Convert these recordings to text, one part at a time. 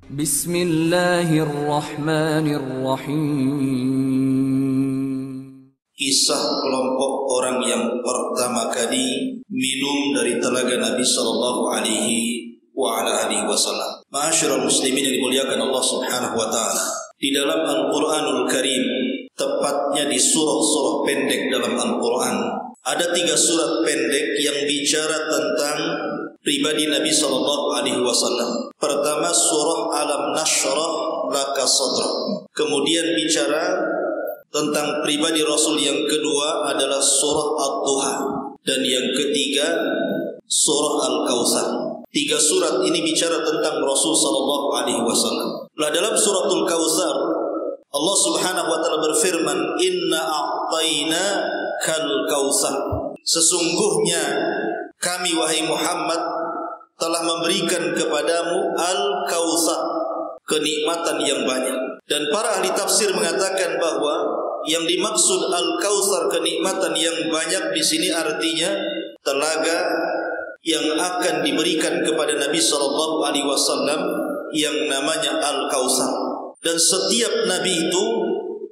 Bismillahirrahmanirrahim. Kisah kelompok orang yang pertama kali minum dari telaga Nabi sallallahu alaihi wasallam. Ma'asyiral muslimin yang dimuliakan Allah Subhanahu wa taala. Di dalam Al-Qur'anul Karim, tepatnya di surah-surah pendek dalam Al-Qur'an, ada 3 surat pendek yang bicara tentang pribadi Nabi sallallahu alaihi wasallam. Pertama surah Alam Nashrah Laka Sadrak. Kemudian bicara tentang pribadi Rasul. Yang kedua adalah surah Ad-Duha, dan yang ketiga surah Al-Kautsar. 3 surat ini bicara tentang Rasul sallallahu alaihi wasallam. Lah dalam suratul Kautsar Allah Subhanahu wa taala berfirman, "Inna a'tayna kal kautsar." Sesungguhnya kami wahai Muhammad telah memberikan kepadamu Al-Kautsar, kenikmatan yang banyak. Dan para ahli tafsir mengatakan bahwa yang dimaksud Al-Kautsar, kenikmatan yang banyak, di sini artinya telaga yang akan diberikan kepada Nabi sallallahu alaihi wasallam yang namanya Al-Kautsar. Dan setiap nabi itu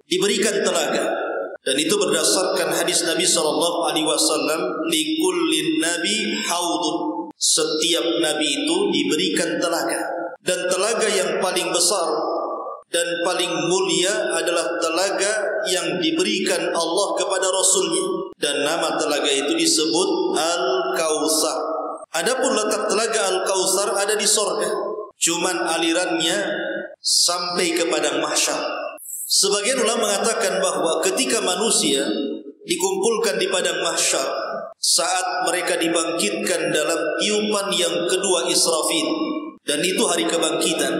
diberikan telaga, dan itu berdasarkan hadis Nabi sallallahu alaihi wasallam, likullin nabi haudun. Setiap nabi itu diberikan telaga, dan telaga yang paling besar dan paling mulia adalah telaga yang diberikan Allah kepada Rasulnya, dan nama telaga itu disebut Al-Kautsar. Adapun letak telaga Al-Kautsar ada di sorga, cuman alirannya sampai ke padang mahsyar. Sebagian ulama mengatakan bahwa ketika manusia dikumpulkan di padang mahsyar, saat mereka dibangkitkan dalam tiupan yang kedua Israfil, dan itu hari kebangkitan,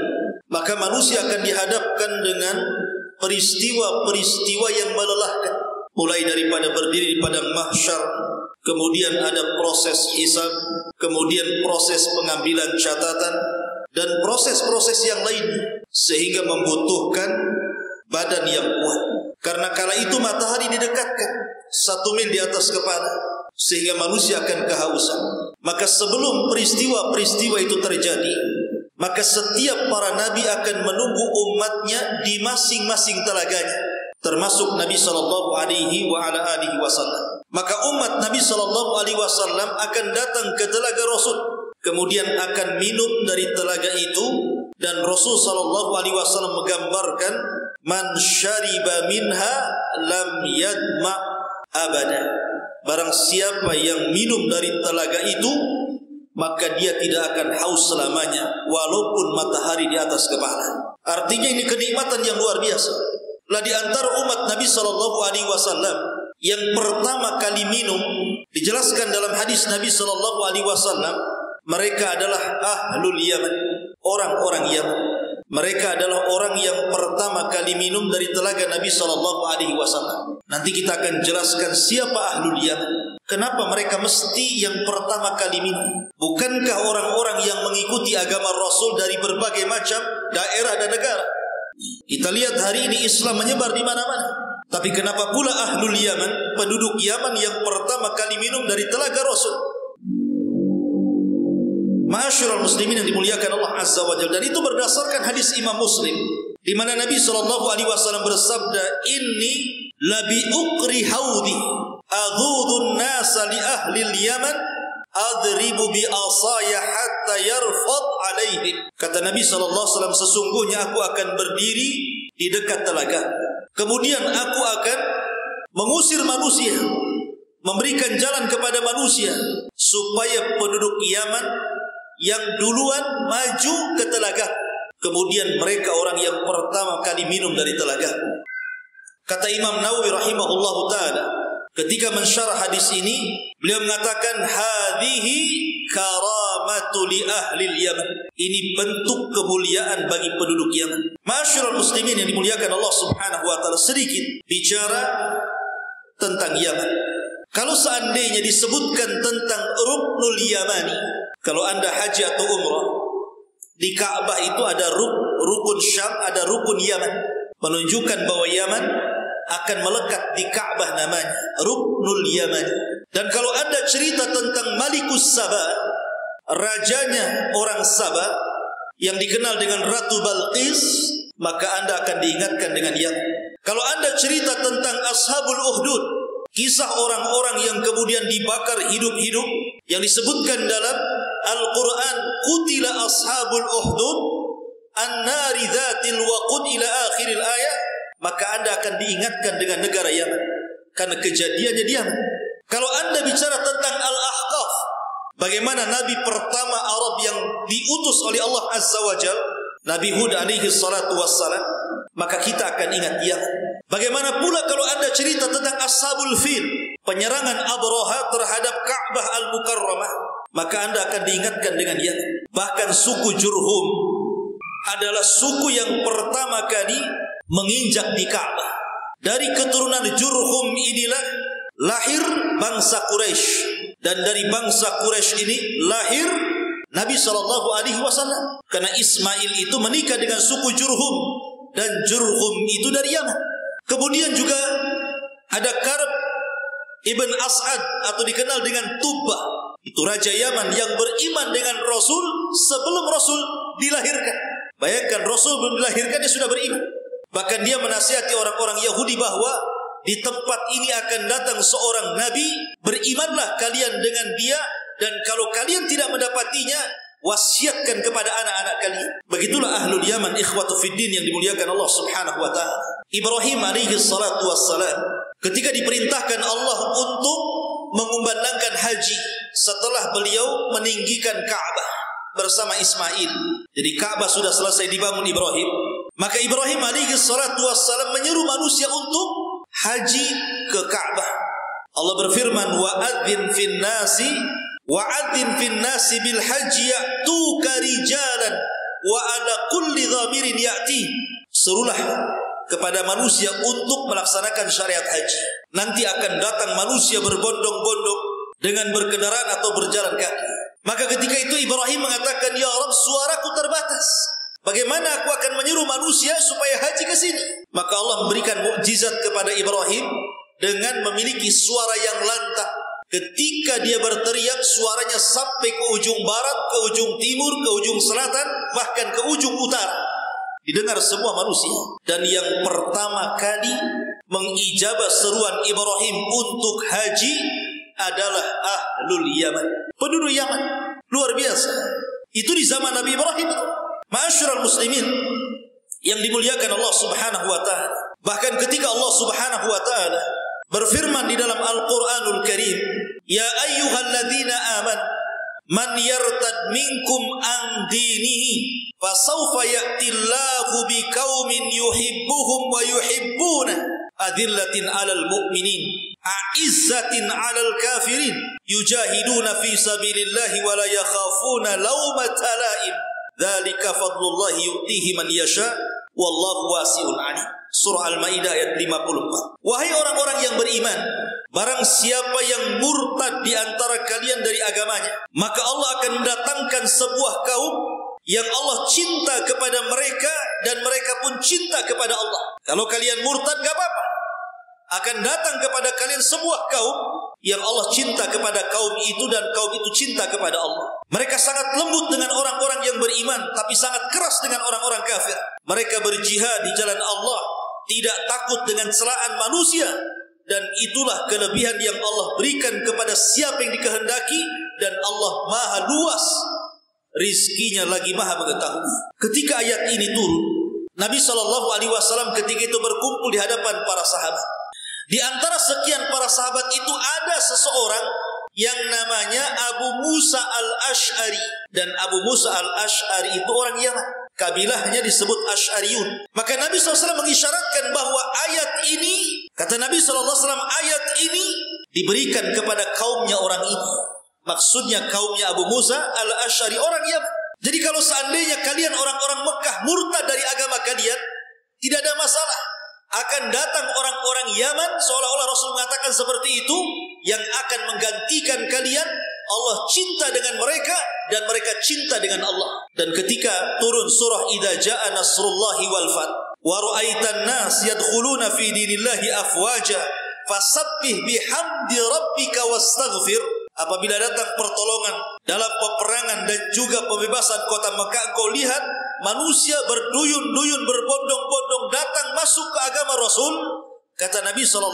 maka manusia akan dihadapkan dengan peristiwa-peristiwa yang melelahkan. Mulai daripada berdiri di padang mahsyar, kemudian ada proses hisab, kemudian proses pengambilan catatan, dan proses-proses yang lain, sehingga membutuhkan badan yang kuat. Karena kala itu matahari didekatkan 1 mil di atas kepala, sehingga manusia akan kehausan. Maka sebelum peristiwa-peristiwa itu terjadi, maka setiap para nabi akan menunggu umatnya di masing-masing telaganya, termasuk Nabi sallallahu alaihi wasallam. Maka umat Nabi sallallahu alaihi wasallam akan datang ke telaga Rasul, kemudian akan minum dari telaga itu. Dan Rasul sallallahu alaihi wasallam menggambarkan, man syariba minha lam yadma abada. Barang siapa yang minum dari telaga itu, maka dia tidak akan haus selamanya, walaupun matahari di atas kepala. Artinya ini kenikmatan yang luar biasa. Lah di antara umat Nabi sallallahu alaihi wasallam yang pertama kali minum, dijelaskan dalam hadis Nabi sallallahu alaihi wasallam, mereka adalah ahlul Yaman, orang-orang Yaman. Mereka adalah orang yang pertama kali minum dari telaga Nabi sallallahu alaihi wasallam. Nanti kita akan jelaskan siapa ahlul Yaman. Kenapa mereka mesti yang pertama kali minum? Bukankah orang-orang yang mengikuti agama Rasul dari berbagai macam daerah dan negara? Kita lihat hari ini Islam menyebar di mana-mana. Tapi kenapa pula ahlul Yaman, penduduk Yaman yang pertama kali minum dari telaga Rasul? Ma'asyiral muslimin yang dimuliakan Allah Azza wa Jalla. Dan itu berdasarkan hadis Imam Muslim, di mana Nabi sallallahu alaihi wasallam bersabda, "Inni labi uqri haudi adhudun nasa li ahli al-Yaman adribu bi asaya hatta yarfad alaihim." Kata Nabi sallallahu alaihi wasallam, sesungguhnya aku akan berdiri di dekat telaga, kemudian aku akan mengusir manusia, memberikan jalan kepada manusia, supaya penduduk Yaman yang duluan maju ke telaga, kemudian mereka orang yang pertama kali minum dari telaga. Kata Imam Nawawi rahimahullahu taala ketika mensyarah hadis ini, beliau mengatakan, hadhihi karamatu li ahli Yaman. Ini bentuk kemuliaan bagi penduduk Yaman. Ma'asyiral muslimin yang dimuliakan Allah Subhanahu wa taala, sedikit bicara tentang Yaman. Kalau seandainya disebutkan tentang Ruknul Yamani, kalau Anda haji atau umrah, di Ka'bah itu ada rukun Syam, ada rukun Yaman, menunjukkan bahwa Yaman akan melekat di Ka'bah, namanya Ruknul Yamani. Dan kalau ada cerita tentang Malikus Saba, rajanya orang Sabah, yang dikenal dengan Ratu Balqis, maka Anda akan diingatkan dengan Yaman. Kalau Anda cerita tentang Ashabul Ukhdud, kisah orang-orang yang kemudian dibakar hidup-hidup yang disebutkan dalam Al-Quran, qutila ashabul ukhdud an-nari dhatil waqud ila akhiril ayat, maka Anda akan diingatkan dengan negara Yaman karena kejadiannya di Yaman. Kalau Anda bicara tentang Al-Ahqaf, bagaimana Nabi pertama Arab yang diutus oleh Allah Azza wa Jal, Nabi Hud alaihi salatu wassalam, maka kita akan ingat Yaman. Bagaimana pula kalau Anda cerita tentang Ashabul Fil, penyerangan Abraha terhadap Ka'bah Al-Mukarramah, maka Anda akan diingatkan dengan Yaman. Bahkan suku Jurhum adalah suku yang pertama kali menginjak di Ka'bah. Dari keturunan Jurhum inilah lahir bangsa Quraisy, dan dari bangsa Quraisy ini lahir Nabi SAW. Karena Ismail itu menikah dengan suku Jurhum, dan Jurhum itu dari Yaman. Kemudian juga ada Karb ibn As'ad atau dikenal dengan Tubbah. Itu raja Yaman yang beriman dengan Rasul sebelum Rasul dilahirkan. Bayangkan, Rasul belum dilahirkan dia sudah beriman. Bahkan dia menasihati orang-orang Yahudi bahwa di tempat ini akan datang seorang Nabi, berimanlah kalian dengan dia, dan kalau kalian tidak mendapatinya, wasiatkan kepada anak-anak kalian. Begitulah ahlul Yaman, ikhwatu fiddin yang dimuliakan Allah Subhanahu wa taala. Ibrahim alaihi salatu wassalam ketika diperintahkan Allah untuk mengumandangkan haji setelah beliau meninggikan Ka'bah bersama Ismail. Jadi Ka'bah sudah selesai dibangun Ibrahim, maka Ibrahim alaihi salatu wassalam menyeru manusia untuk haji ke Ka'bah. Allah berfirman, wa'adzin fin nasi wa'adzin fin nasi bil haji ya'tuka rijalan wa ala kulli dhamirin ya'ti. Serulah kepada manusia untuk melaksanakan syariat haji. Nanti akan datang manusia berbondong-bondong dengan berkendaraan atau berjalan kaki. Maka ketika itu Ibrahim mengatakan, ya Rabb, suaraku terbatas. Bagaimana aku akan menyeru manusia supaya haji ke sini? Maka Allah memberikan mukjizat kepada Ibrahim dengan memiliki suara yang lantang. Ketika dia berteriak, suaranya sampai ke ujung barat, ke ujung timur, ke ujung selatan, bahkan ke ujung utara. Didengar semua manusia. Dan yang pertama kali mengijabah seruan Ibrahim untuk haji adalah ahlul Yaman, penduduk Yaman. Luar biasa. Itu di zaman Nabi Ibrahim. Ma'asyiral muslimin yang dimuliakan Allah Subhanahu wa taala. Bahkan ketika Allah Subhanahu wa taala berfirman di dalam Al-Qur'anul Karim, ya ayyuhalladzina amanu man yartad minkum an dinihi fasawfa ya'tillahu biqaumin yuhibbuhum wa yuhibbuna adillatin 'alal mu'minin a'izzatin 'alal kafirin yujahiduna fi sabilillahi wa la yakhafuna lawmata la'im dzalika fadlullahi yu'tihi man yasha wallahu wasi'un 'alim. Surah Al-Maidah ayat 54. Wahai orang-orang yang beriman, barang siapa yang murtad di antara kalian dari agamanya, maka Allah akan mendatangkan sebuah kaum yang Allah cinta kepada mereka dan mereka pun cinta kepada Allah. Kalau kalian murtad gak apa-apa. Akan datang kepada kalian sebuah kaum yang Allah cinta kepada kaum itu dan kaum itu cinta kepada Allah. Mereka sangat lembut dengan orang-orang yang beriman, tapi sangat keras dengan orang-orang kafir. Mereka berjihad di jalan Allah, tidak takut dengan celaan manusia, dan itulah kelebihan yang Allah berikan kepada siapa yang dikehendaki, dan Allah maha luas rizkinya lagi maha mengetahui. Ketika ayat ini turun, Nabi SAW ketika itu berkumpul di hadapan para sahabat. Di antara sekian para sahabat itu ada seseorang yang namanya Abu Musa al-Ash'ari. Dan Abu Musa al-Ash'ari itu orang Yaman. Kabilahnya disebut Ash'ariyun. Maka Nabi SAW mengisyaratkan bahwa ayat ini, kata Nabi SAW, ayat ini diberikan kepada kaumnya orang ini. Maksudnya kaumnya Abu Musa al-Ash'ari, orang Yaman. Jadi kalau seandainya kalian orang-orang Mekah murtad dari agama kalian, tidak ada masalah. Akan datang orang-orang Yaman, seolah-olah Rasul mengatakan seperti itu, yang akan menggantikan kalian. Allah cinta dengan mereka dan mereka cinta dengan Allah. Dan ketika turun surah Idza Jaa Nasrullahi wal Fath wa ra'aitan nas yadkhuluna fi dinillahi afwaja fasabbih bihamdi rabbika wastaghfir Apabila datang pertolongan dalam peperangan dan juga pembebasan kota Mekah, engkau lihat manusia berduyun-duyun, berbondong-bondong datang masuk ke agama Rasul. Kata Nabi SAW,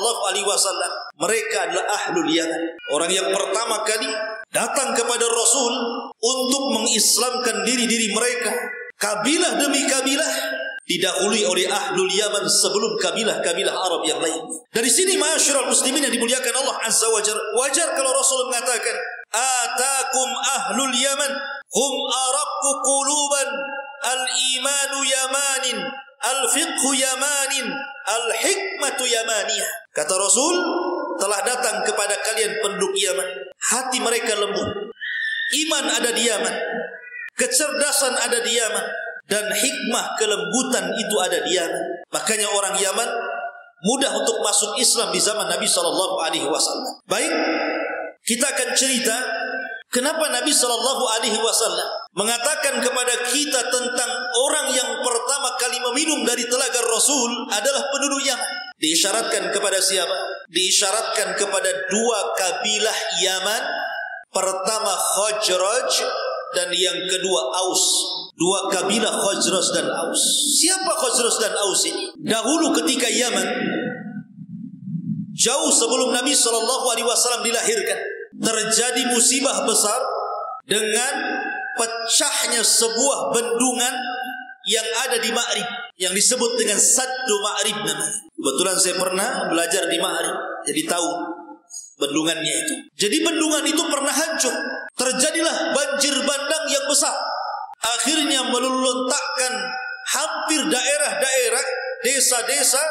mereka adalah ahlul Yaman, orang yang pertama kali datang kepada Rasul untuk mengislamkan diri-diri mereka. Kabilah demi kabilah didahului oleh ahlul Yaman sebelum kabilah-kabilah Arab yang lain. Dari sini ma'asyiral muslimin yang dimuliakan Allah Azza wa Jalla, wajar kalau Rasul mengatakan, atakum ahlul Yaman hum araqqu quluban, al-imanu yamanin, al-fiqhu yamanin, al-hikmatu yamaniyah. Kata Rasul, telah datang kepada kalian penduduk Yaman, hati mereka lembut, iman ada di Yaman, kecerdasan ada di Yaman, dan hikmah kelembutan itu ada di Yaman. Makanya orang Yaman mudah untuk masuk Islam di zaman Nabi SAW. Baik, kita akan cerita kenapa Nabi SAW mengatakan kepada kita tentang orang yang pertama kali meminum dari telaga Rasul adalah penduduk Yaman. Diisyaratkan kepada siapa? Diisyaratkan kepada dua kabilah Yaman. Pertama Khazraj dan yang kedua Aus. Dua kabilah Khazraj dan Aus. Siapa Khazraj dan Aus ini? Dahulu ketika Yaman, jauh sebelum Nabi SAW dilahirkan, terjadi musibah besar dengan pecahnya sebuah bendungan yang ada di Ma'rib, yang disebut dengan Saddu Ma'rib namanya. Kebetulan saya pernah belajar di Ma'rib, jadi tahu bendungannya itu. Jadi bendungan itu pernah hancur. Terjadilah banjir bandang yang besar. Akhirnya meluluhlantakkan hampir daerah-daerah, desa-desa,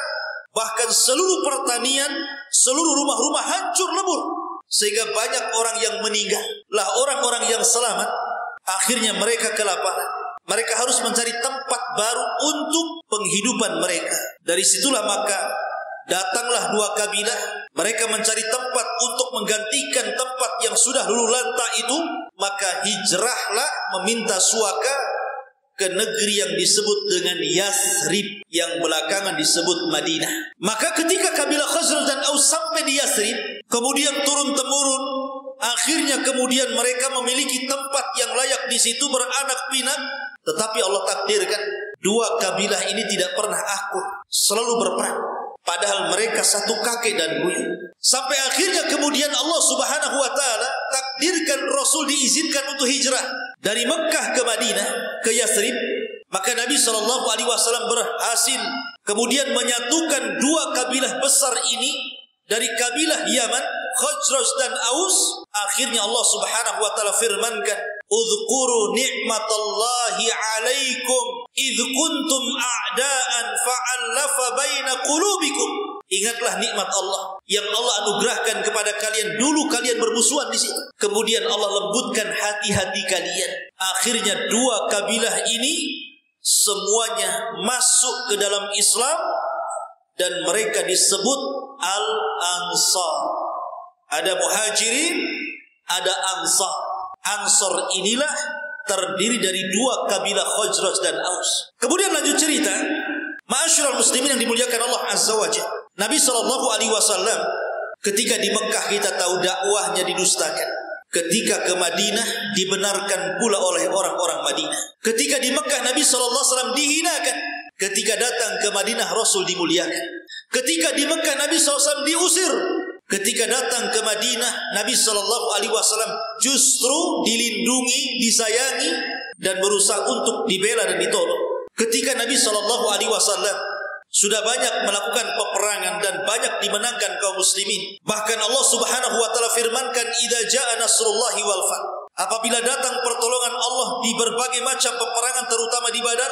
bahkan seluruh pertanian, seluruh rumah-rumah hancur lebur. Sehingga banyak orang yang meninggal. Lah orang-orang yang selamat, akhirnya mereka kelaparan. Mereka harus mencari tempat baru untuk penghidupan mereka. Dari situlah maka datanglah dua kabilah. Mereka mencari tempat untuk menggantikan tempat yang sudah luluh lantak itu. Maka hijrahlah meminta suaka ke negeri yang disebut dengan Yathrib, yang belakangan disebut Madinah. Maka ketika kabilah Khazraj dan Aus sampai di Yathrib, kemudian turun-temurun, akhirnya kemudian mereka memiliki tempat yang layak di situ beranak pinak. Tetapi Allah takdirkan dua kabilah ini tidak pernah akur, selalu berperang. Padahal mereka satu kakek dan buyut. Sampai akhirnya kemudian Allah Subhanahu wa taala takdirkan Rasul diizinkan untuk hijrah dari Mekah ke Madinah, ke Yathrib. Maka Nabi SAW berhasil kemudian menyatukan dua kabilah besar ini dari kabilah Yaman, Khazraj dan Aus. Akhirnya Allah Subhanahu wa taala firmankan, "Udzkuru ni'matallahi 'alaikum idz kuntum a'daan fa'alafa baina qulubikum." Ingatlah nikmat Allah yang Allah anugerahkan kepada kalian. Dulu kalian bermusuhan di situ. Kemudian Allah lembutkan hati-hati kalian. Akhirnya dua kabilah ini semuanya masuk ke dalam Islam dan mereka disebut Al-Ansar. Ada Muhajirin, ada Ansar. Ansar inilah terdiri dari dua kabilah Khazraj dan Aus. Kemudian lanjut cerita, ma'asyiral muslimin yang dimuliakan Allah Azza wa Jalla. Nabi SAW ketika di Mekah kita tahu dakwahnya didustakan. Ketika ke Madinah dibenarkan pula oleh orang-orang Madinah. Ketika di Mekah Nabi SAW dihinakan. Ketika datang ke Madinah Rasul dimuliakan. Ketika di Mekah Nabi SAW diusir. Ketika datang ke Madinah Nabi SAW justru dilindungi, disayangi dan berusaha untuk dibela dan ditolong. Ketika Nabi SAW sudah banyak melakukan peperangan dan banyak dimenangkan kaum muslimin. Bahkan Allah Subhanahu wa taala firmankan, "Idza jaa nasrullahi wal fath." Apabila datang pertolongan Allah di berbagai macam peperangan terutama di Badar,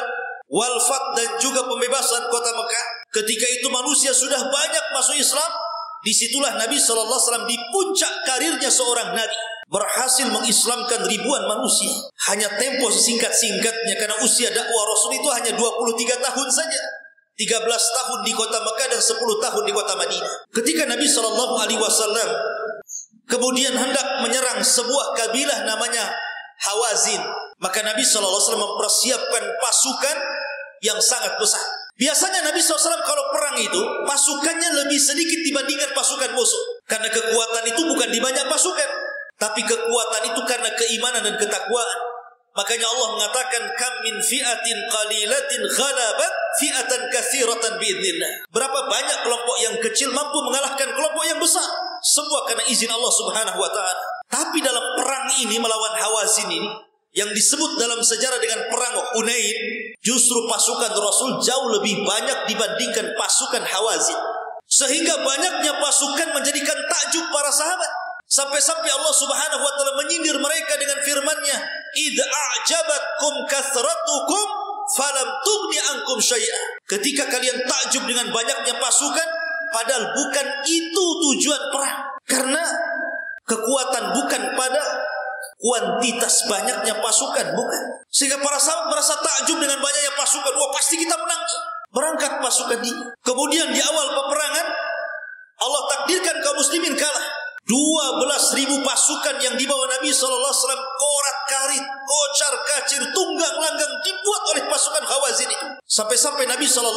wal fath dan juga pembebasan kota Mekah. Ketika itu manusia sudah banyak masuk Islam. Disitulah Nabi SAW di puncak karirnya seorang nabi, berhasil mengislamkan ribuan manusia. Hanya tempo sesingkat-singkatnya, karena usia dakwah Rasul itu hanya 23 tahun saja. 13 tahun di kota Mekah dan 10 tahun di kota Madinah. Ketika Nabi SAW kemudian hendak menyerang sebuah kabilah namanya Hawazin, maka Nabi SAW mempersiapkan pasukan yang sangat besar. Biasanya Nabi SAW kalau perang itu pasukannya lebih sedikit dibandingkan pasukan musuh. Karena kekuatan itu bukan di banyak pasukan, Tapi kekuatan itu karena keimanan dan ketakwaan. Makanya Allah mengatakan kam min fi'atin qalilatin ghalabat fi'atan katsiratan biidznillah. Berapa banyak kelompok yang kecil mampu mengalahkan kelompok yang besar, semua karena izin Allah Subhanahu wa taala. Tapi dalam perang ini melawan Hawazin ini yang disebut dalam sejarah dengan perang Hunain, justru pasukan Rasul jauh lebih banyak dibandingkan pasukan Hawazin. Sehingga banyaknya pasukan menjadikan takjub para sahabat. Sampai-sampai Allah Subhanahu wa taala menyindir mereka dengan firman-Nya, "Idza a'jabatkum kathratukum falam tughni ankum syai'a." Ketika kalian takjub dengan banyaknya pasukan, padahal bukan itu tujuan perang. Karena kekuatan bukan pada kuantitas banyaknya pasukan, bukan. Sehingga para sahabat merasa takjub dengan banyaknya pasukan. Wah, pasti kita menang. Berangkat pasukan ini. Kemudian di awal peperangan Allah takdirkan kaum muslimin kalah. 12.000 pasukan yang dibawa Nabi SAW, korat-karit, kocar-kacir, tunggang-langgang dibuat oleh pasukan Hawazin itu. Sampai-sampai Nabi SAW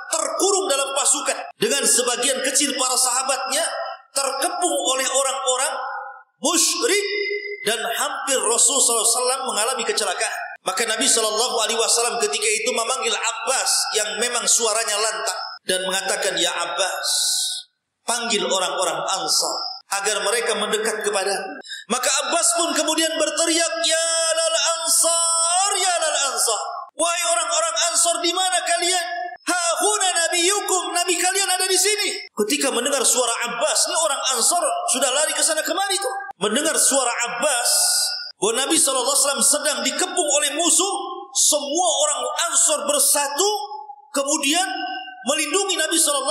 terkurung dalam pasukan dengan sebagian kecil para sahabatnya terkepung oleh orang-orang musyrik, dan hampir Rasul SAW mengalami kecelakaan. Maka Nabi SAW ketika itu memanggil Abbas yang memang suaranya lantang dan mengatakan, "Ya Abbas, panggil orang-orang Ansar agar mereka mendekat kepada." Maka Abbas pun kemudian berteriak, "Ya lal Ansar, ya lal Ansar." Wahai orang-orang Ansar, di mana kalian? Ha huna nabiyukum, nabi kalian ada di sini. Ketika mendengar suara Abbas, ini orang Ansar sudah lari ke sana kemari tuh. Mendengar suara Abbas bahwa Nabi SAW sedang dikepung oleh musuh, semua orang Ansar bersatu kemudian melindungi Nabi SAW,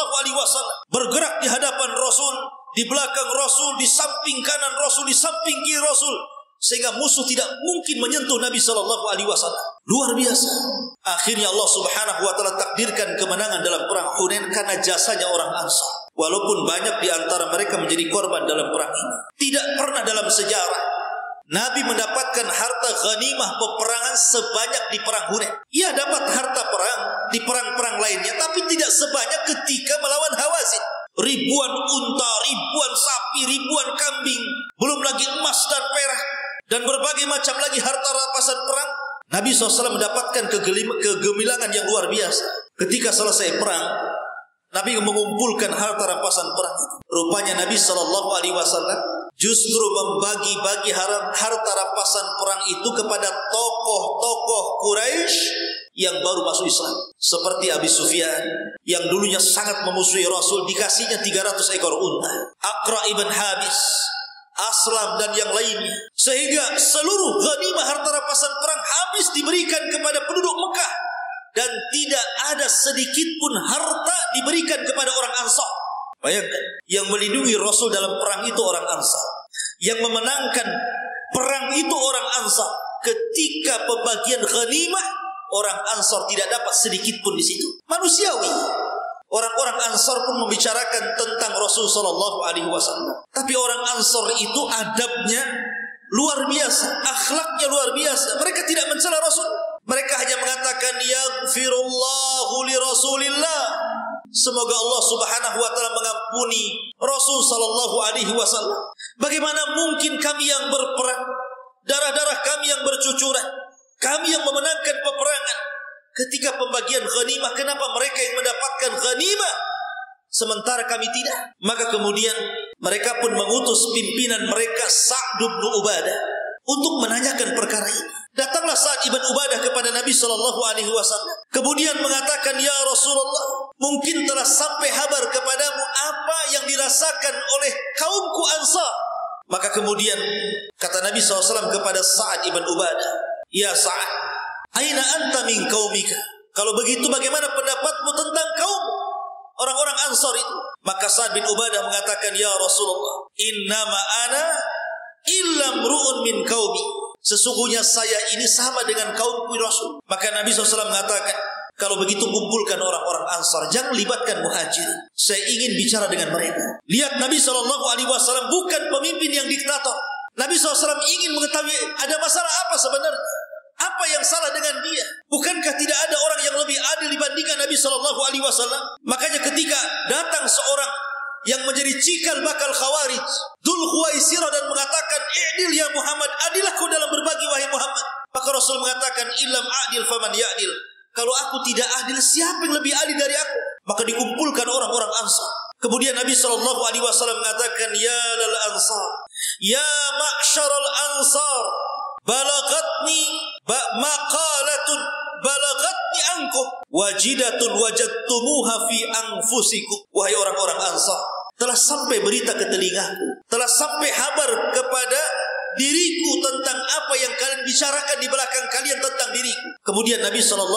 bergerak di hadapan Rasul, di belakang Rasul, di samping kanan Rasul, di samping kiri Rasul, sehingga musuh tidak mungkin menyentuh Nabi SAW. Luar biasa. Akhirnya Allah Subhanahu wa taala takdirkan kemenangan dalam perang Hunain karena jasanya orang Ansar. Walaupun banyak di antara mereka menjadi korban dalam perang ini. Tidak pernah dalam sejarah Nabi mendapatkan harta ghanimah peperangan sebanyak di perang Hunain. Ia dapat harta perang di perang-perang lainnya, tapi tidak sebanyak ketika melawan Hawazin. Ribuan unta, ribuan sapi, ribuan kambing, belum lagi emas dan perak, dan berbagai macam lagi harta rampasan perang. Nabi SAW mendapatkan kegemilangan yang luar biasa. Ketika selesai perang, Nabi mengumpulkan harta rampasan perang. Rupanya Nabi SAW justru membagi-bagi harta rampasan perang itu kepada tokoh-tokoh Quraisy yang baru masuk Islam. Seperti Abi Sufyan yang dulunya sangat memusuhi Rasul, dikasihnya 300 ekor unta. Aqra ibn Habis, Aslam dan yang lainnya. Sehingga seluruh ghanimah harta rampasan perang habis diberikan kepada penduduk Mekah. Dan tidak ada sedikit pun harta diberikan kepada orang Ansar. Bayangkan, yang melindungi Rasul dalam perang itu orang Ansar. Yang memenangkan perang itu orang Ansar. Ketika pembagian ghanimah, orang Ansar tidak dapat sedikit pun di situ. Manusiawi. Orang-orang Ansar pun membicarakan tentang Rasul SAW. Tapi orang Ansar itu adabnya luar biasa, akhlaknya luar biasa. Mereka tidak mencela Rasul. Mereka hanya mengatakan, "Yaghfirullahu li Rasulillah." Semoga Allah Subhanahu wa taala mengampuni Rasul sallallahu alaihi wasallam. Bagaimana mungkin kami yang berperang, darah-darah kami yang bercucuran, kami yang memenangkan peperangan, ketika pembagian ghanimah, kenapa mereka yang mendapatkan ghanimah sementara kami tidak? Maka kemudian mereka pun mengutus pimpinan mereka, Sa'd bin Ubadah, untuk menanyakan perkara ini. Datanglah Sa'd ibn Ubadah kepada Nabi SAW. Kemudian mengatakan, "Ya Rasulullah, mungkin telah sampai kabar kepadamu apa yang dirasakan oleh kaumku Ansar." Maka kemudian kata Nabi SAW kepada Sa'd ibn Ubadah, "Ya Sa'd, aina anta min qaumika?" Kalau begitu bagaimana pendapatmu tentang kaum orang-orang Ansar itu? Maka Sa'd bin Ubadah mengatakan, "Ya Rasulullah, innama ana illam ru'un min qaumi." Sesungguhnya saya ini sama dengan kaumku Rasul. Maka Nabi SAW mengatakan, "Kalau begitu kumpulkan orang-orang Ansar, jangan libatkan muhajir. Saya ingin bicara dengan mereka." Lihat, Nabi SAW bukan pemimpin yang diktator. Nabi SAW ingin mengetahui ada masalah apa sebenarnya. Apa yang salah dengan dia? Bukankah tidak ada orang yang lebih adil dibandingkan Nabi SAW? Makanya ketika datang seorang yang menjadi cikal bakal Khawarij, Dzul Khuwaisirah dan mengatakan, "I'dil ya Muhammad, adillah kau dalam berbagi wahai Muhammad." Maka Rasul mengatakan, "Ilam adil faman ya'dil." Kalau aku tidak adil, siapa yang lebih adil dari aku? Maka dikumpulkan orang-orang Ansar. Kemudian Nabi SAW mengatakan, "Ya lal Ansar, ya ma'syaral Ansar, balagatni maqalatun balagatni ankum wajidatun wajadtumuha fi anfusikum." Wahai orang-orang Ansar, telah sampai berita ke telingaku, telah sampai kabar kepada diriku tentang apa yang kalian bicarakan di belakang kalian tentang diriku. Kemudian Nabi SAW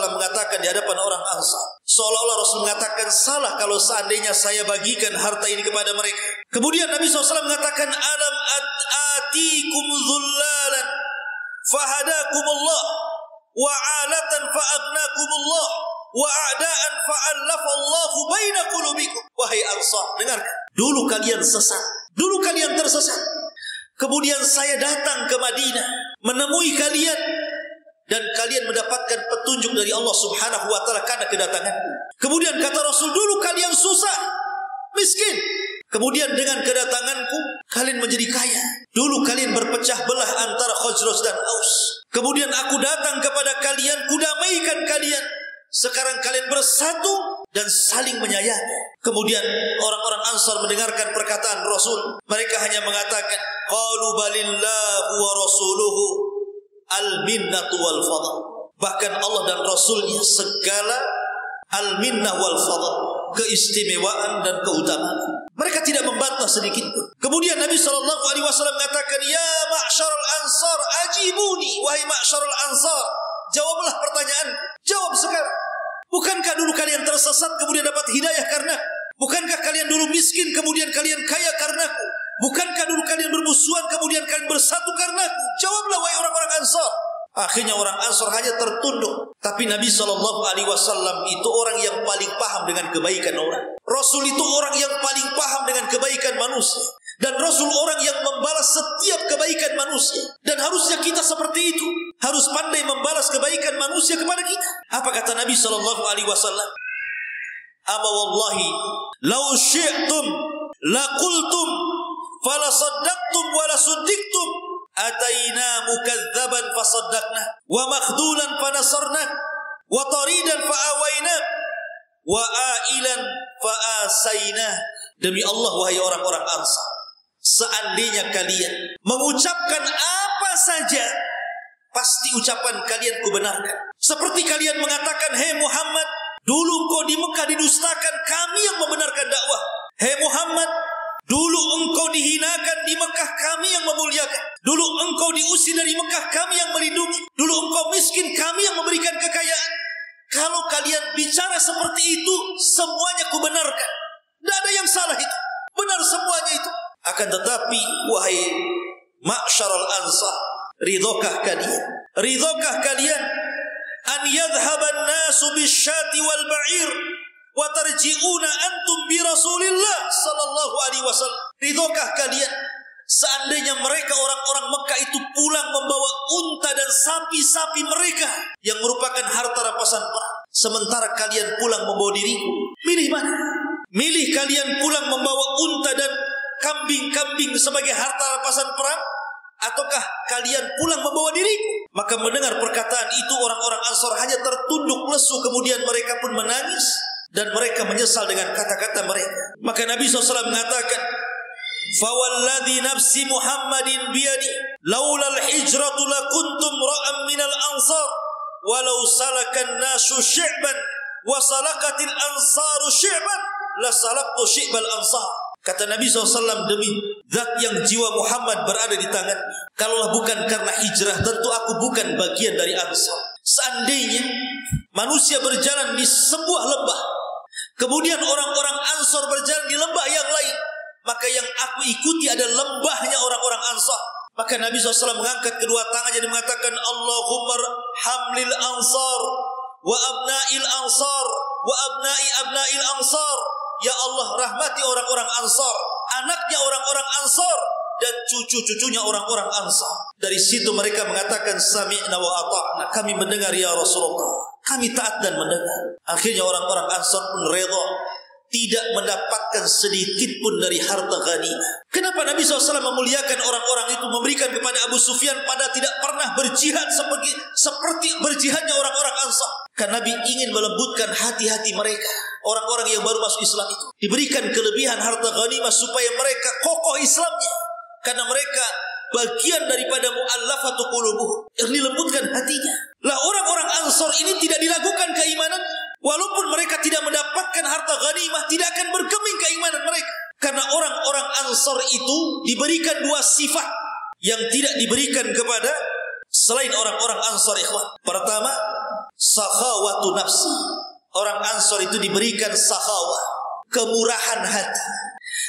mengatakan di hadapan orang Ansar, seolah-olah Rasul mengatakan, salah kalau seandainya saya bagikan harta ini kepada mereka. Kemudian Nabi SAW mengatakan, alam atikum dhullalan fahadakumullah wa alatan fa'agnakumullah wa a'daan fa'allafallahu baina qulubikum. Wahai Ansar, dengarkan, dulu kalian sesat, dulu kalian tersesat. Kemudian saya datang ke Madinah menemui kalian dan kalian mendapatkan petunjuk dari Allah Subhanahu wa taala karena kedatanganku. Kemudian kata Rasul, dulu kalian susah, miskin. Kemudian dengan kedatanganku kalian menjadi kaya. Dulu kalian berpecah belah antara Khazraj dan Aus. Kemudian aku datang kepada kalian, kudamaikan kalian. Sekarang kalian bersatu dan saling menyayangi. Kemudian orang-orang Ansar mendengarkan perkataan Rasul. Mereka hanya mengatakan, qalu balillahu wa rasuluhu al-minnatu wal fadl. Bahkan Allah dan Rasulnya segala al-minnah wal fadl, keistimewaan dan keutamaan. Mereka tidak membantah sedikit pun. Kemudian Nabi SAW mengatakan, ya ma'syaral ansar ajibuni. Wahai ma'syaral ansar, jawablah pertanyaanku. Jawab sekarang. Bukankah dulu kalian tersesat kemudian dapat hidayah karena? Bukankah kalian dulu miskin kemudian kalian kaya karenaku? Bukankah dulu kalian bermusuhan kemudian kalian bersatu karenaku? Jawablah wahai orang-orang Ansar. Akhirnya orang Ansar hanya tertunduk. Tapi Nabi SAW itu orang yang paling paham dengan kebaikan orang. Rasul itu orang yang paling paham dengan kebaikan manusia. Dan Rasul orang yang membalas setiap kebaikan manusia. Dan harusnya kita seperti itu. Harus pandai membalas kebaikan manusia kepada kita. Apa kata Nabi SAW? Ama wallahi, lau syi'tum laqultum falasaddaqtum walasuddiqtum. Ataina mukadzaban fasaddaqna wa makhdulan fanasarna wa taridan fa'awaina wa ailan fa'asaina. Demi Allah wahai orang-orang Ansar, seandainya kalian mengucapkan apa saja, pasti ucapan kalian kubenarkan. Seperti kalian mengatakan, hei Muhammad, dulu engkau di Mekah didustakan, kami yang membenarkan dakwah. Hei Muhammad, dulu engkau dihinakan di Mekah, kami yang memuliakan. Dulu engkau diusir dari Mekah, kami yang melindungi. Dulu engkau miskin, kami yang memberikan kekayaan. Kalau kalian bicara seperti itu, semuanya kubenarkan. Tidak ada yang salah itu. Benar semuanya itu. Akan tetapi, wahai ma'syaral ansar, ridhokah kalian? Ridhokah kalian? An yadhhaban nasu bisyati wal ba'ir wa tarji'una antum bi Rasulillah sallallahu alaihi wasallam. Ridhokah kalian seandainya mereka orang-orang Mekah itu pulang membawa unta dan sapi-sapi mereka yang merupakan harta rampasan perang, sementara kalian pulang membawa diriku? Milih mana? Milih kalian pulang membawa unta dan kambing-kambing sebagai harta rampasan perang, ataukah kalian pulang membawa diriku? Maka mendengar perkataan itu orang-orang Ansar hanya tertunduk lesu, kemudian mereka pun menangis dan mereka menyesal dengan kata-kata mereka. Maka Nabi SAW mengatakan, fawalladhi nafsi Muhammadin biyadi laulal hijratu lakuntum ra'am minal ansar walau salakan nasu syi'ban wa salakatil ansaru syi'ban la salaktu syi'bal ansar. Kata Nabi SAW, demi zat yang jiwa Muhammad berada di tangan, kalaulah bukan karena hijrah, tentu aku bukan bagian dari Ansar. Seandainya manusia berjalan di sebuah lembah, kemudian orang-orang Ansar berjalan di lembah yang lain, maka yang aku ikuti adalah lembahnya orang-orang Ansar. Maka Nabi SAW mengangkat kedua tangannya dan mengatakan, Allahumma hamlil ansar wa abna'il ansar wa abna'i abna'il ansar. Ya Allah, rahmati orang-orang Ansar, anaknya orang-orang Ansar dan cucu-cucunya orang-orang Ansar. Dari situ mereka mengatakan, sami'na wa ata'na, kami mendengar ya Rasulullah, kami taat dan mendengar. Akhirnya orang-orang Ansar pun redha, tidak mendapatkan sedikit pun dari harta ghanimah. Kenapa Nabi SAW memuliakan orang-orang itu, memberikan kepada Abu Sufyan pada tidak pernah berjihad seperti berjihadnya orang-orang Ansar? Karena Nabi ingin melembutkan hati-hati mereka, orang-orang yang baru masuk Islam itu, diberikan kelebihan harta ghanimah supaya mereka kokoh Islamnya, karena mereka bagian daripada mu'allafatu qulubuh, yang dilembutkan hatinya. Lah orang-orang Ansar ini tidak dilakukan keimanan, walaupun mereka tidak mendapatkan harta ghanimah, tidak akan bergeming keimanan mereka. Karena orang-orang Ansar itu diberikan dua sifat yang tidak diberikan kepada selain orang-orang Ansar, ikhwan. Pertama, sakhawatu nafsi. Orang Ansar itu diberikan sakhawah, kemurahan hati.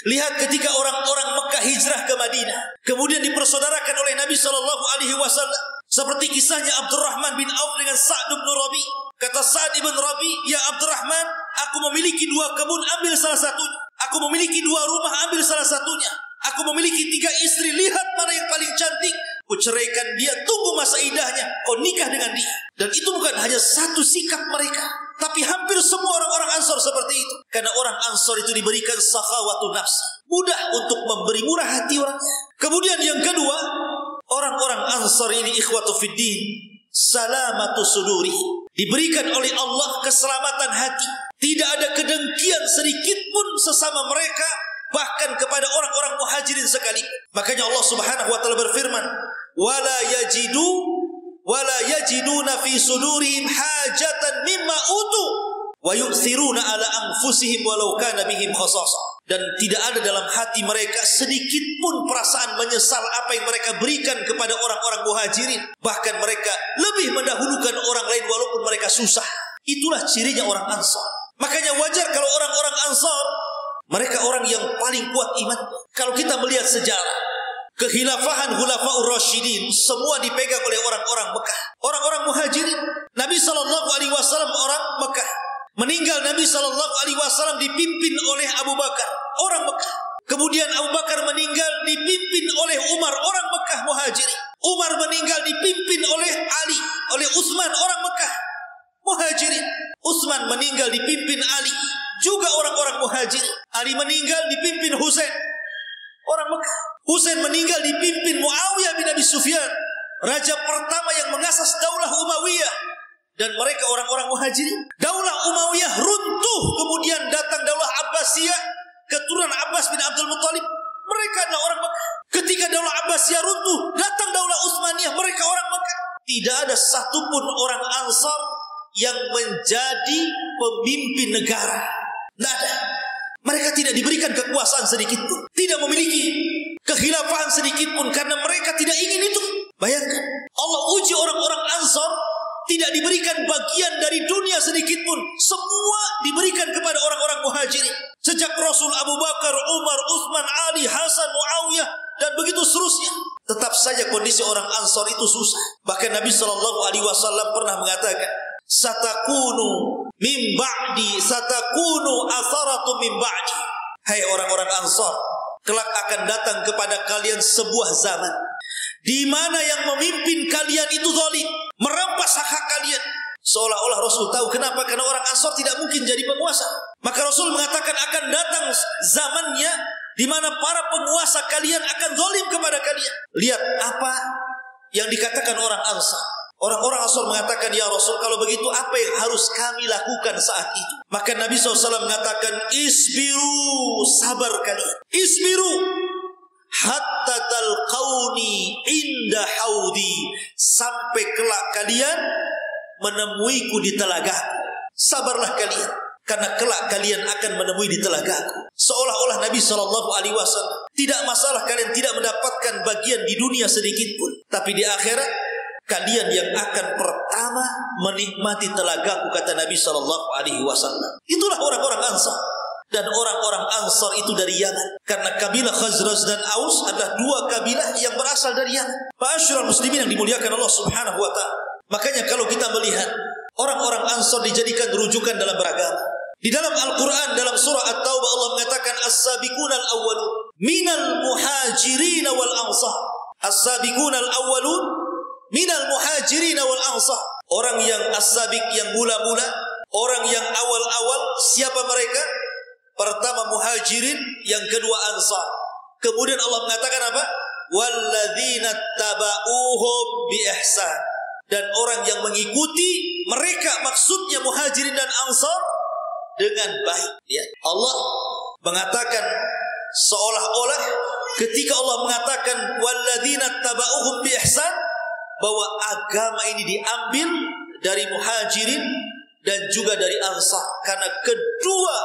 Lihat ketika orang-orang Mekah hijrah ke Madinah, kemudian dipersaudarakan oleh Nabi SAW. Seperti kisahnya Abdurrahman bin Auf dengan Sa'd bin Rabi. Kata Sa'd bin Rabi, "Ya Abdurrahman, aku memiliki 2 kebun, ambil salah satunya. Aku memiliki 2 rumah, ambil salah satunya. Aku memiliki 3 istri, lihat mana yang paling cantik. Ku ceraikan dia, tunggu masa idahnya, kau nikah dengan dia." Dan itu bukan hanya satu sikap mereka, tapi hampir semua orang-orang Ansar seperti itu. Karena orang Ansar itu diberikan sakhawatun nafs, mudah untuk memberi murah hati orangnya. Kemudian yang kedua, orang-orang Ansar ini ikhwatu fiddin, salamatu suduri, diberikan oleh Allah keselamatan hati. Tidak ada kedengkian sedikit pun sesama mereka, bahkan kepada orang-orang muhajirin sekalipun. Makanya Allah Subhanahu wa taala berfirman, "Wala yajiduna fi sudurihim hajatan mimma utu wa yu'thiruna ala anfusihim walau kana bihim khasasah." Dan tidak ada dalam hati mereka sedikit pun perasaan menyesal apa yang mereka berikan kepada orang-orang muhajirin. Bahkan mereka lebih mendahulukan orang lain walaupun mereka susah. Itulah cirinya orang Ansar. Makanya wajar kalau orang-orang Ansar, mereka orang yang paling kuat iman. Kalau kita melihat sejarah kekhilafahan Khulafaur Rasyidin, semua dipegang oleh orang-orang Mekah, orang-orang muhajirin. Nabi SAW orang Mekah. Meninggal Nabi SAW dipimpin oleh Abu Bakar, orang Mekah. Kemudian Abu Bakar meninggal dipimpin oleh Umar, orang Mekah muhajirin. Umar meninggal dipimpin oleh Ali, oleh Utsman, orang Mekah muhajirin. Utsman meninggal dipimpin Ali, juga orang-orang muhajirin. Ali meninggal dipimpin Husain, orang Mekah. Husain meninggal dipimpin Muawiyah bin Abi Sufyan, raja pertama yang mengasas daulah Umayyah. Dan mereka orang-orang muhajirin. Daulah Umayyah runtuh, kemudian datang daulah Abbasiyah, keturunan Abbas bin Abdul Muttalib. Mereka adalah orang Mekah. Ketika daulah Abbasiyah runtuh, datang daulah Utsmaniyah, mereka orang Mekah. Tidak ada satupun orang Ansar yang menjadi pemimpin negara. Tidak ada. Mereka tidak diberikan kekuasaan sedikit pun, tidak memiliki kekhilafahan sedikit pun, karena mereka tidak ingin itu. Bayangkan, Allah uji orang-orang Ansar, tidak diberikan bagian dari dunia sedikit pun, semua diberikan kepada orang-orang muhajirin. Sejak Rasul, Abu Bakar, Umar, Utsman, Ali, Hasan, Muawiyah, dan begitu seterusnya. Tetap saja kondisi orang Ansar itu susah. Bahkan Nabi SAW pernah mengatakan, "Satakunu min ba'di, satakunu atharatu min ba'di." Hai orang-orang Ansar, kelak akan datang kepada kalian sebuah zaman di mana yang memimpin kalian itu zalim, merampas hak-hak kalian. Seolah-olah Rasul tahu kenapa? Karena orang Ansar tidak mungkin jadi penguasa. Maka Rasul mengatakan akan datang zamannya di mana para penguasa kalian akan zalim kepada kalian. Lihat apa yang dikatakan orang Ansar. Orang-orang Ansar mengatakan, "Ya Rasul, kalau begitu apa yang harus kami lakukan saat itu?" Maka Nabi SAW mengatakan, "Isbiru, sabar kalian. Isbiru hatta talqauni inda haudi, sampai kelak kalian menemuiku di telagaku. Sabarlah kalian, karena kelak kalian akan menemui di telagaku." Seolah-olah Nabi SAW, tidak masalah kalian tidak mendapatkan bagian di dunia sedikit pun, tapi di akhirat kalian yang akan pertama menikmati telagaku, kata Nabi SAW. Itulah orang-orang Ansar. Dan orang-orang Ansar itu dari Yaman. Karena kabilah Khazraj dan Aus adalah 2 kabilah yang berasal dari Yaman. Ma'asyiral muslimin yang dimuliakan Allah Subhanahu wa ta'ala. Makanya kalau kita melihat orang-orang Ansar dijadikan rujukan dalam beragama. Di dalam Al-Quran, dalam surah At-Taubah, Allah mengatakan as-sabiquna al-awwalun minal muhajirin wal ansar. As-sabiquna al-awwalun minal muhajirin wal ansar. Orang yang as-sabiq, yang mula-mula, orang yang awal-awal, siapa mereka? Pertama Muhajirin, yang kedua Ansar. Kemudian Allah mengatakan apa? Walladzina taba'uhum bi ihsan. Dan orang yang mengikuti mereka, maksudnya Muhajirin dan Ansar, dengan baik. Ya. Allah mengatakan seolah-olah ketika Allah mengatakan walladzina taba'uhum bi ihsan, bahwa agama ini diambil dari Muhajirin dan juga dari Ansar, karena kedua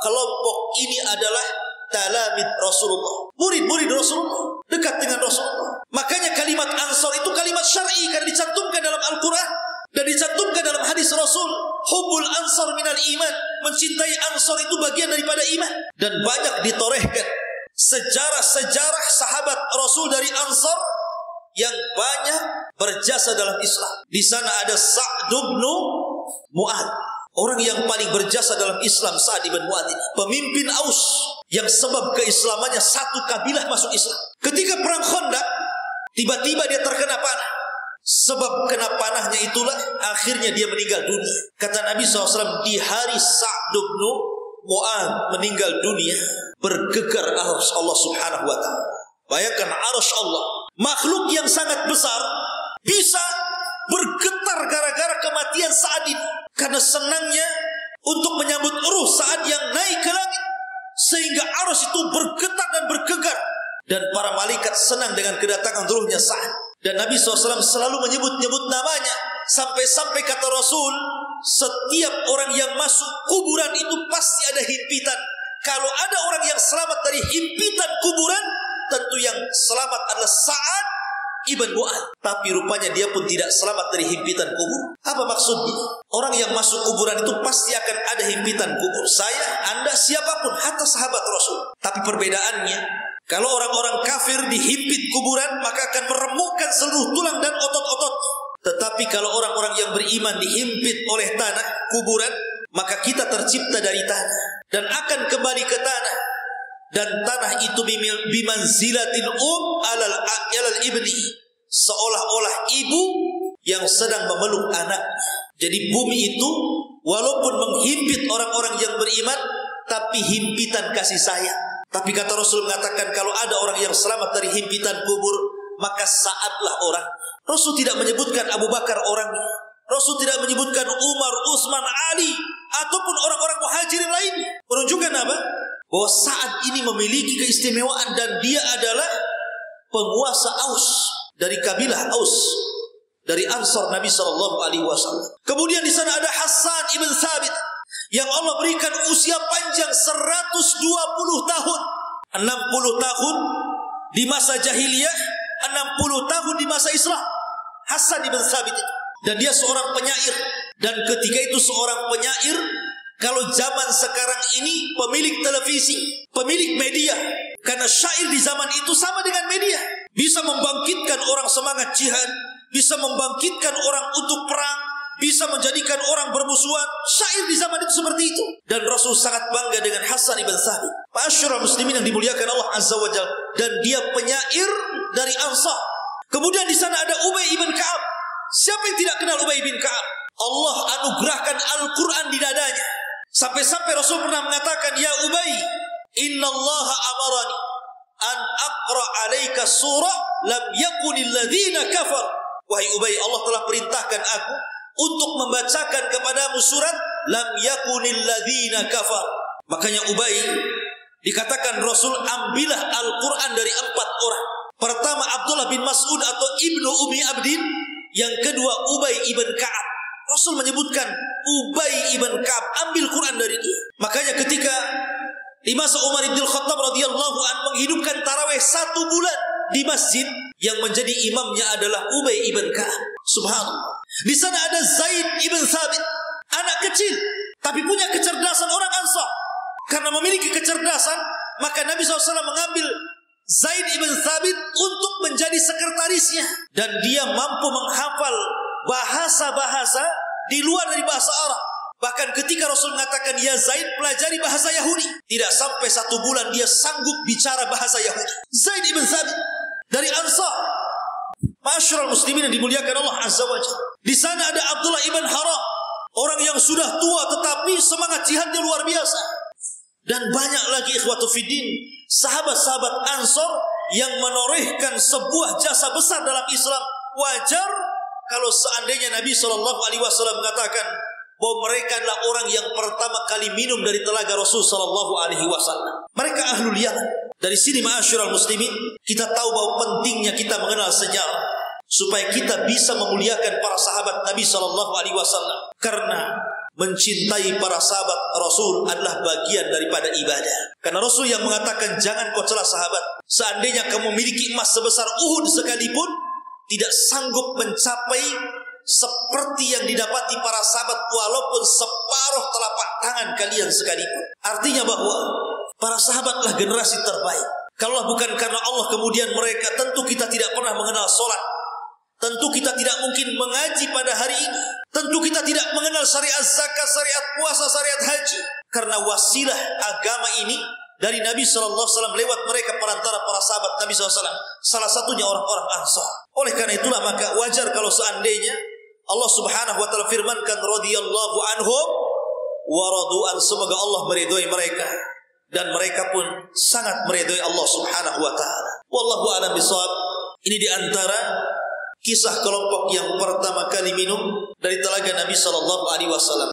kelompok ini adalah talamid Rasulullah, murid-murid Rasulullah, dekat dengan Rasulullah. Makanya kalimat Ansar itu kalimat syar'i, karena dicantumkan dalam Al-Quran dan dicantumkan dalam hadis Rasul. Hubbul Ansar minal iman, mencintai Ansar itu bagian daripada iman. Dan banyak ditorehkan sejarah-sejarah sahabat Rasul dari Ansar yang banyak berjasa dalam Islam. Di sana ada Sa'd bin Mu'adz, orang yang paling berjasa dalam Islam. Sa'd bin Mu'adz ini pemimpin Aus, yang sebab keislamannya satu kabilah masuk Islam. Ketika perang Khandaq, tiba-tiba dia terkena panah. Sebab kena panahnya itulah akhirnya dia meninggal dunia. Kata Nabi SAW, di hari Sa'd bin Mu'adz meninggal dunia, bergegar arsy Allah Subhanahu wa ta'ala. Bayangkan arsy Allah, makhluk yang sangat besar, bisa bergetar gara-gara kematian Sa'ad ini. Karena senangnya untuk menyambut ruh Sa'ad yang naik ke langit, sehingga arsy itu bergetar dan bergegar. Dan para malaikat senang dengan kedatangan ruhnya Sa'ad. Dan Nabi SAW selalu menyebut-nyebut namanya. Sampai-sampai kata Rasul, setiap orang yang masuk kuburan itu pasti ada himpitan. Kalau ada orang yang selamat dari himpitan kuburan, tentu yang selamat adalah Sa'ad ibn Mu'adz. Tapi rupanya dia pun tidak selamat dari himpitan kubur. Apa maksudnya? Orang yang masuk kuburan itu pasti akan ada himpitan kubur. Saya, Anda, siapapun, hatta sahabat Rasul. Tapi perbedaannya, kalau orang-orang kafir dihimpit kuburan, maka akan meremukkan seluruh tulang dan otot-otot. Tetapi kalau orang-orang yang beriman dihimpit oleh tanah kuburan, maka kita tercipta dari tanah dan akan kembali ke tanah. Dan tanah itu bimanzilatil alal ibni, seolah-olah ibu yang sedang memeluk anak. Jadi bumi itu walaupun menghimpit orang-orang yang beriman, tapi himpitan kasih sayang. Tapi kata Rasul mengatakan, kalau ada orang yang selamat dari himpitan kubur, maka Sa'adlah orang. Rasul tidak menyebutkan Abu Bakar orangnya. Rasul tidak menyebutkan Umar, Utsman, Ali, ataupun orang-orang Muhajirin lainnya. Menunjukkan apa? Bahwa Sa'ad ini memiliki keistimewaan, dan dia adalah penguasa Aus, dari kabilah Aus, dari Ansar Nabi SAW. Kemudian di sana ada Hassan ibn Thabit, yang Allah berikan usia panjang 120 tahun. 60 tahun di masa jahiliyah, 60 tahun di masa Islam. Hassan ibn Thabit. Dan dia seorang penyair. Dan ketika itu seorang penyair, kalau zaman sekarang ini pemilik televisi, pemilik media. Karena syair di zaman itu sama dengan media. Bisa membangkitkan orang semangat jihad, bisa membangkitkan orang untuk perang, bisa menjadikan orang bermusuhan. Syair di zaman itu seperti itu. Dan Rasul sangat bangga dengan Hassan ibn Thabit. Ma'asyiral muslimin yang dimuliakan Allah Azza wa Jalla. Dan dia penyair dari Ansar. Kemudian di sana ada Ubay ibn Ka'ab. Siapa yang tidak kenal Ubay bin Ka'ab? Allah anugerahkan Al-Quran di dadanya. Sampai-sampai Rasul pernah mengatakan, ya Ubay, innallaha amarani an aqra alaika surah lam yakunil ladzina kafar. Wahai Ubay, Allah telah perintahkan aku untuk membacakan kepadamu surat lam yakunil ladzina kafar. Makanya Ubay, dikatakan Rasul, ambillah Al-Quran dari 4 orang. Pertama Abdullah bin Mas'ud atau Ibnu Umi Abdin. Yang kedua Ubay ibn Ka'ab. Rasul menyebutkan Ubay ibn Ka'ab, ambil Quran dari dia. Makanya ketika di masa Umar bin Khattab radhiyallahu anhu menghidupkan tarawih 1 bulan di masjid, yang menjadi imamnya adalah Ubay ibn Ka'ab. Subhanallah. Di sana ada Zaid ibn Thabit, anak kecil tapi punya kecerdasan orang Ansar. Karena memiliki kecerdasan, maka Nabi SAW mengambil Zaid ibn Thabit untuk menjadi sekretarisnya. Dan dia mampu menghafal bahasa-bahasa di luar dari bahasa Arab. Bahkan ketika Rasul mengatakan, ya Zaid, pelajari bahasa Yahudi, tidak sampai 1 bulan dia sanggup bicara bahasa Yahudi. Zaid ibn Thabit dari Ansar. Ma'asyiral muslimin yang dimuliakan Allah Azza wa Jalla. Di sana ada Abdullah ibn Haram, orang yang sudah tua tetapi semangat jihadnya luar biasa. Dan banyak lagi ikhwatu fiddin, sahabat-sahabat Ansor yang menorehkan sebuah jasa besar dalam Islam. Wajar kalau seandainya Nabi SAW mengatakan bahwa mereka adalah orang yang pertama kali minum dari telaga Rasul SAW. Mereka ahlul Yaman. Dari sini ma'asyiral muslimin, kita tahu bahwa pentingnya kita mengenal sejarah supaya kita bisa memuliakan para sahabat Nabi SAW. Karena mencintai para sahabat Rasul adalah bagian daripada ibadah. Karena Rasul yang mengatakan jangan kau celah sahabat. Seandainya kamu memiliki emas sebesar Uhud sekalipun, tidak sanggup mencapai seperti yang didapati para sahabat walaupun separuh telapak tangan kalian sekalipun. Artinya bahwa para sahabatlah generasi terbaik. Kalau bukan karena Allah kemudian mereka, tentu kita tidak pernah mengenal sholat. Tentu kita tidak mungkin mengaji pada hari ini. Tentu kita tidak mengenal syariat zakat, syariat puasa, syariat haji. Karena wasilah agama ini dari Nabi SAW lewat mereka perantara para sahabat Nabi SAW. Salah satunya orang-orang Ansar. Oleh karena itulah maka wajar kalau seandainya Allah Subhanahu wa taala firmankan radhiyallahu anhum wa radu'an, semoga Allah meridhai mereka dan mereka pun sangat meridhai Allah Subhanahu wa taala. Wallahu a'lam bishawab. Ini di antara kisah kelompok yang pertama kali minum dari telaga Nabi SAW.